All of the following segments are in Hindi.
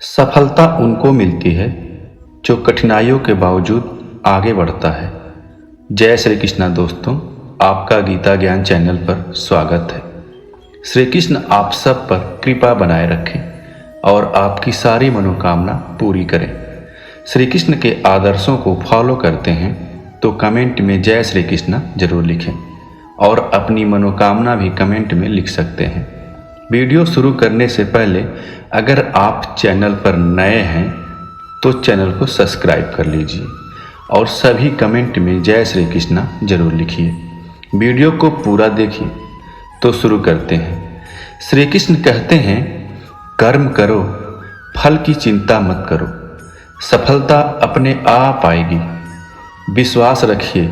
सफलता उनको मिलती है जो कठिनाइयों के बावजूद आगे बढ़ता है। जय श्री कृष्णा दोस्तों, आपका गीता ज्ञान चैनल पर स्वागत है। श्री कृष्ण आप सब पर कृपा बनाए रखें और आपकी सारी मनोकामना पूरी करें। श्री कृष्ण के आदर्शों को फॉलो करते हैं तो कमेंट में जय श्री कृष्ण जरूर लिखें और अपनी मनोकामना भी कमेंट में लिख सकते हैं। वीडियो शुरू करने से पहले अगर आप चैनल पर नए हैं तो चैनल को सब्सक्राइब कर लीजिए और सभी कमेंट में जय श्री कृष्णा जरूर लिखिए। वीडियो को पूरा देखिए। तो शुरू करते हैं। श्री कृष्ण कहते हैं, कर्म करो, फल की चिंता मत करो, सफलता अपने आप आएगी। विश्वास रखिए,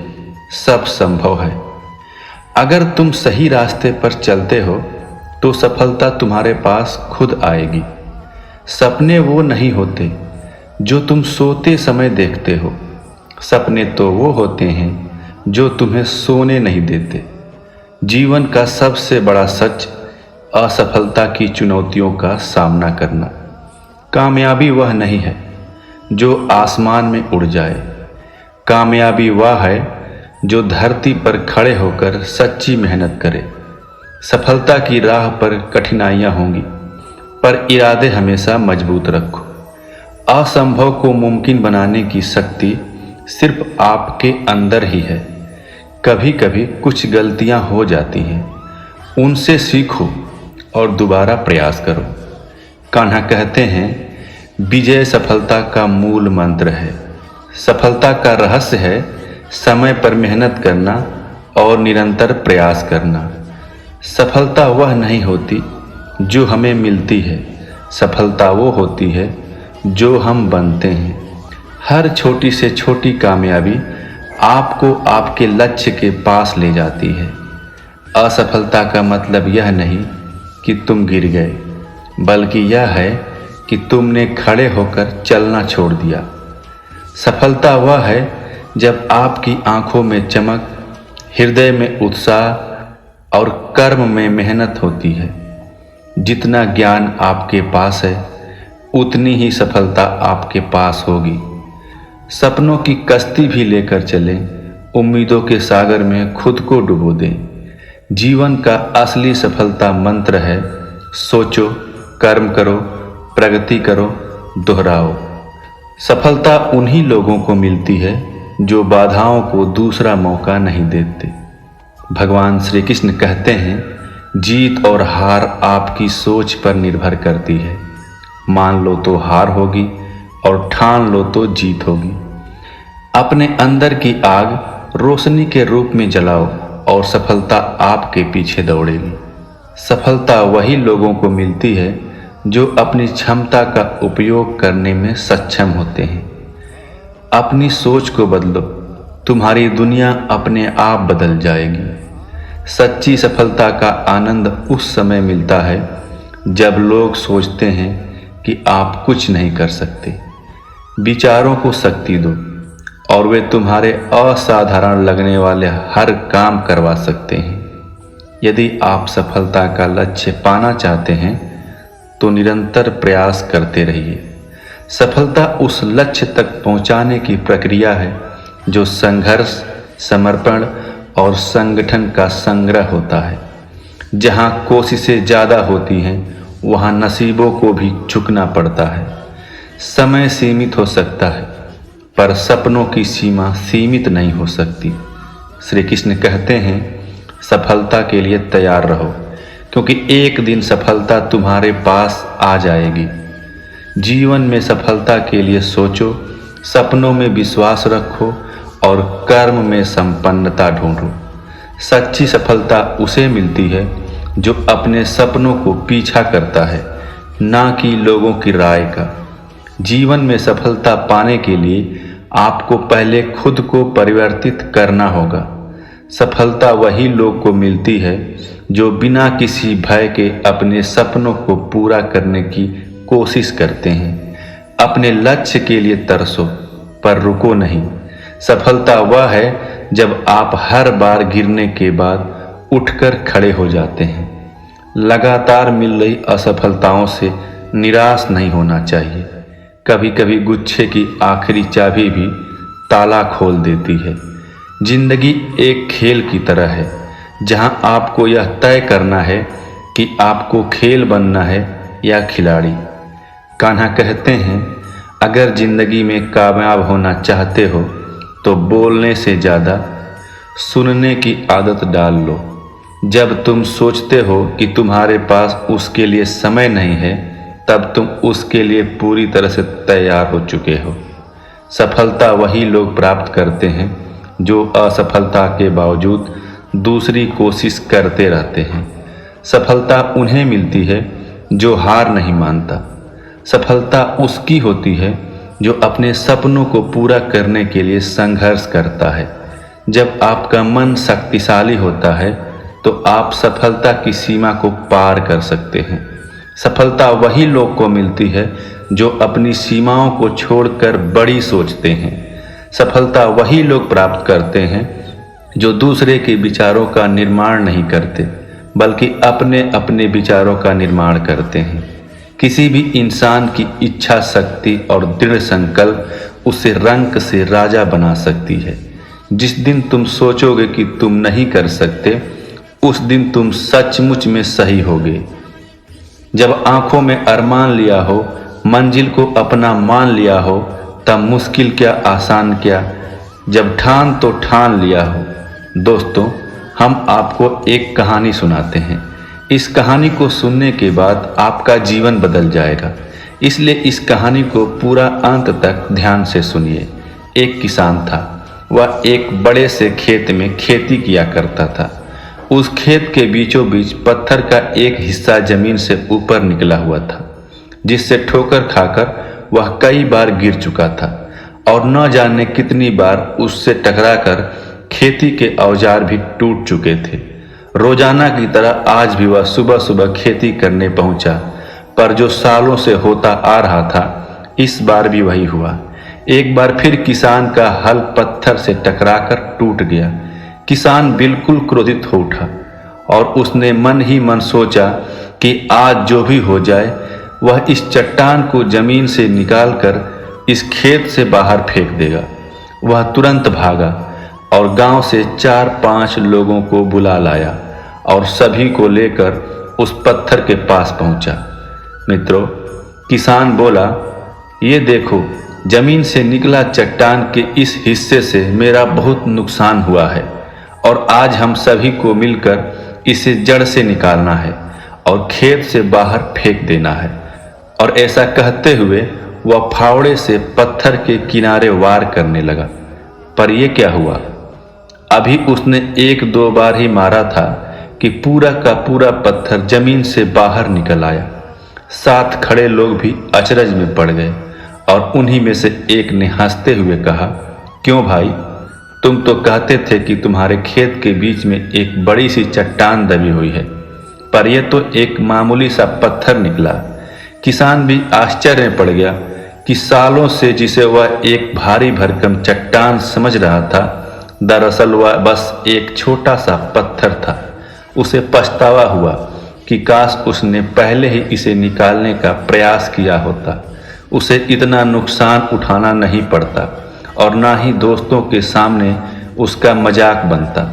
सब संभव है। अगर तुम सही रास्ते पर चलते हो तो सफलता तुम्हारे पास खुद आएगी। सपने वो नहीं होते जो तुम सोते समय देखते हो, सपने तो वो होते हैं जो तुम्हें सोने नहीं देते। जीवन का सबसे बड़ा सच असफलता की चुनौतियों का सामना करना। कामयाबी वह नहीं है जो आसमान में उड़ जाए, कामयाबी वह है जो धरती पर खड़े होकर सच्ची मेहनत करे। सफलता की राह पर कठिनाइयां होंगी, पर इरादे हमेशा मजबूत रखो। असंभव को मुमकिन बनाने की शक्ति सिर्फ आपके अंदर ही है। कभी कभी कुछ गलतियां हो जाती हैं, उनसे सीखो और दोबारा प्रयास करो। कान्हा कहते हैं, विजय सफलता का मूल मंत्र है। सफलता का रहस्य है समय पर मेहनत करना और निरंतर प्रयास करना। सफलता वह नहीं होती जो हमें मिलती है, सफलता वो होती है जो हम बनते हैं। हर छोटी से छोटी कामयाबी आपको आपके लक्ष्य के पास ले जाती है। असफलता का मतलब यह नहीं कि तुम गिर गए, बल्कि यह है कि तुमने खड़े होकर चलना छोड़ दिया। सफलता वह है जब आपकी आंखों में चमक, हृदय में उत्साह और कर्म में मेहनत होती है। जितना ज्ञान आपके पास है उतनी ही सफलता आपके पास होगी। सपनों की कश्ती भी लेकर चलें, उम्मीदों के सागर में खुद को डुबो दें। जीवन का असली सफलता मंत्र है, सोचो, कर्म करो, प्रगति करो, दोहराओ। सफलता उन्हीं लोगों को मिलती है जो बाधाओं को दूसरा मौका नहीं देते। भगवान श्री कृष्ण कहते हैं, जीत और हार आपकी सोच पर निर्भर करती है। मान लो तो हार होगी और ठान लो तो जीत होगी। अपने अंदर की आग रोशनी के रूप में जलाओ और सफलता आपके पीछे दौड़ेगी। सफलता वही लोगों को मिलती है जो अपनी क्षमता का उपयोग करने में सक्षम होते हैं। अपनी सोच को बदलो, तुम्हारी दुनिया अपने आप बदल जाएगी। सच्ची सफलता का आनंद उस समय मिलता है जब लोग सोचते हैं कि आप कुछ नहीं कर सकते। विचारों को शक्ति दो और वे तुम्हारे असाधारण लगने वाले हर काम करवा सकते हैं। यदि आप सफलता का लक्ष्य पाना चाहते हैं तो निरंतर प्रयास करते रहिए। सफलता उस लक्ष्य तक पहुंचाने की प्रक्रिया है जो संघर्ष, समर्पण और संगठन का संग्रह होता है। जहां कोशिशें ज़्यादा होती हैं वहां नसीबों को भी झुकना पड़ता है। समय सीमित हो सकता है पर सपनों की सीमा सीमित नहीं हो सकती। श्री कृष्ण कहते हैं, सफलता के लिए तैयार रहो, क्योंकि एक दिन सफलता तुम्हारे पास आ जाएगी। जीवन में सफलता के लिए सोचो, सपनों में विश्वास रखो और कर्म में संपन्नता ढूंढो। सच्ची सफलता उसे मिलती है जो अपने सपनों को पीछा करता है, ना कि लोगों की राय का। जीवन में सफलता पाने के लिए आपको पहले खुद को परिवर्तित करना होगा। सफलता वही लोग को मिलती है जो बिना किसी भय के अपने सपनों को पूरा करने की कोशिश करते हैं। अपने लक्ष्य के लिए तरसो पर रुको नहीं। सफलता वह है जब आप हर बार गिरने के बाद उठकर खड़े हो जाते हैं। लगातार मिल रही असफलताओं से निराश नहीं होना चाहिए। कभी कभी गुच्छे की आखिरी चाबी भी ताला खोल देती है। जिंदगी एक खेल की तरह है जहां आपको यह तय करना है कि आपको खेल बनना है या खिलाड़ी। कान्हा कहते हैं, अगर जिंदगी में कामयाब होना चाहते हो तो बोलने से ज़्यादा सुनने की आदत डाल लो। जब तुम सोचते हो कि तुम्हारे पास उसके लिए समय नहीं है, तब तुम उसके लिए पूरी तरह से तैयार हो चुके हो। सफलता वही लोग प्राप्त करते हैं जो असफलता के बावजूद दूसरी कोशिश करते रहते हैं। सफलता उन्हें मिलती है जो हार नहीं मानता। सफलता उसकी होती है जो अपने सपनों को पूरा करने के लिए संघर्ष करता है। जब आपका मन शक्तिशाली होता है तो आप सफलता की सीमा को पार कर सकते हैं। सफलता वही लोग को मिलती है जो अपनी सीमाओं को छोड़कर बड़ी सोचते हैं। सफलता वही लोग प्राप्त करते हैं जो दूसरे के विचारों का निर्माण नहीं करते, बल्कि अपने अपने विचारों का निर्माण करते हैं। किसी भी इंसान की इच्छा शक्ति और दृढ़ संकल्प उसे रंक से राजा बना सकती है। जिस दिन तुम सोचोगे कि तुम नहीं कर सकते, उस दिन तुम सचमुच में सही होगे। जब आंखों में अरमान लिया हो, मंजिल को अपना मान लिया हो, तब मुश्किल क्या आसान क्या, जब ठान तो ठान लिया हो। दोस्तों, हम आपको एक कहानी सुनाते हैं। इस कहानी को सुनने के बाद आपका जीवन बदल जाएगा, इसलिए इस कहानी को पूरा अंत तक ध्यान से सुनिए। एक किसान था। वह एक बड़े से खेत में खेती किया करता था। उस खेत के बीचों बीच पत्थर का एक हिस्सा जमीन से ऊपर निकला हुआ था, जिससे ठोकर खाकर वह कई बार गिर चुका था और न जाने कितनी बार उससे टकराकर खेती के औजार भी टूट चुके थे। रोजाना की तरह आज भी वह सुबह सुबह खेती करने पहुंचा, पर जो सालों से होता आ रहा था, इस बार भी वही हुआ। एक बार फिर किसान का हल पत्थर से टकराकर टूट गया। किसान बिल्कुल क्रोधित हो उठा और उसने मन ही मन सोचा कि आज जो भी हो जाए, वह इस चट्टान को जमीन से निकालकर इस खेत से बाहर फेंक देगा। वह तुरंत भागा और गांव से 4-5 लोगों को बुला लाया और सभी को लेकर उस पत्थर के पास पहुंचा। मित्रों, किसान बोला, ये देखो, जमीन से निकला चट्टान के इस हिस्से से मेरा बहुत नुकसान हुआ है और आज हम सभी को मिलकर इसे जड़ से निकालना है और खेत से बाहर फेंक देना है। और ऐसा कहते हुए वह फावड़े से पत्थर के किनारे वार करने लगा। पर यह क्या हुआ? अभी उसने 1-2 बार ही मारा था कि पूरा का पूरा पत्थर जमीन से बाहर निकल आया। साथ खड़े लोग भी अचरज में पड़ गए और उन्हीं में से एक ने हंसते हुए कहा, क्यों भाई, तुम तो कहते थे कि तुम्हारे खेत के बीच में एक बड़ी सी चट्टान दबी हुई है, पर यह तो एक मामूली सा पत्थर निकला। किसान भी आश्चर्य में पड़ गया कि सालों से जिसे वह एक भारी भरकम चट्टान समझ रहा था, दरअसल वह बस एक छोटा सा पत्थर था। उसे पछतावा हुआ कि काश उसने पहले ही इसे निकालने का प्रयास किया होता। उसे इतना नुकसान उठाना नहीं पड़ता और ना ही दोस्तों के सामने उसका मजाक बनता।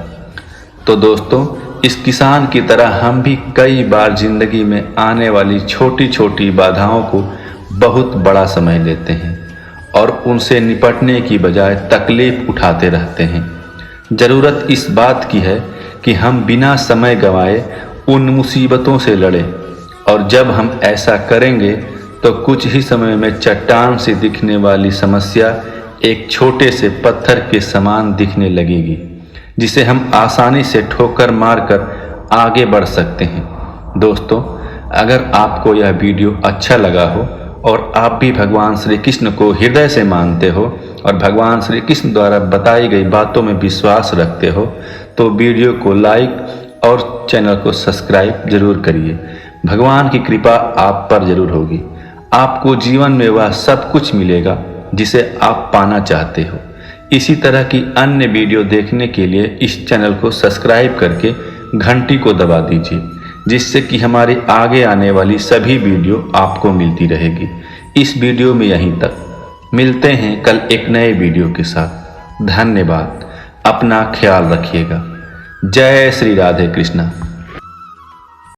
तो दोस्तों, इस किसान की तरह हम भी कई बार जिंदगी में आने वाली छोटी छोटी बाधाओं को बहुत बड़ा समझ लेते हैं और उनसे निपटने की बजाय तकलीफ उठाते रहते हैं। ज़रूरत इस बात की है कि हम बिना समय गंवाए उन मुसीबतों से लड़ें, और जब हम ऐसा करेंगे तो कुछ ही समय में चट्टान से दिखने वाली समस्या एक छोटे से पत्थर के समान दिखने लगेगी, जिसे हम आसानी से ठोकर मारकर आगे बढ़ सकते हैं। दोस्तों, अगर आपको यह वीडियो अच्छा लगा हो और आप भी भगवान श्री कृष्ण को हृदय से मानते हो और भगवान श्री कृष्ण द्वारा बताई गई बातों में विश्वास रखते हो, तो वीडियो को लाइक और चैनल को सब्सक्राइब जरूर करिए। भगवान की कृपा आप पर जरूर होगी। आपको जीवन में वह सब कुछ मिलेगा जिसे आप पाना चाहते हो। इसी तरह की अन्य वीडियो देखने के लिए इस चैनल को सब्सक्राइब करके घंटी को दबा दीजिए, जिससे कि हमारी आगे आने वाली सभी वीडियो आपको मिलती रहेगी। इस वीडियो में यहीं तक, मिलते हैं कल एक नए वीडियो के साथ। धन्यवाद, अपना ख्याल रखिएगा। जय श्री राधे कृष्णा।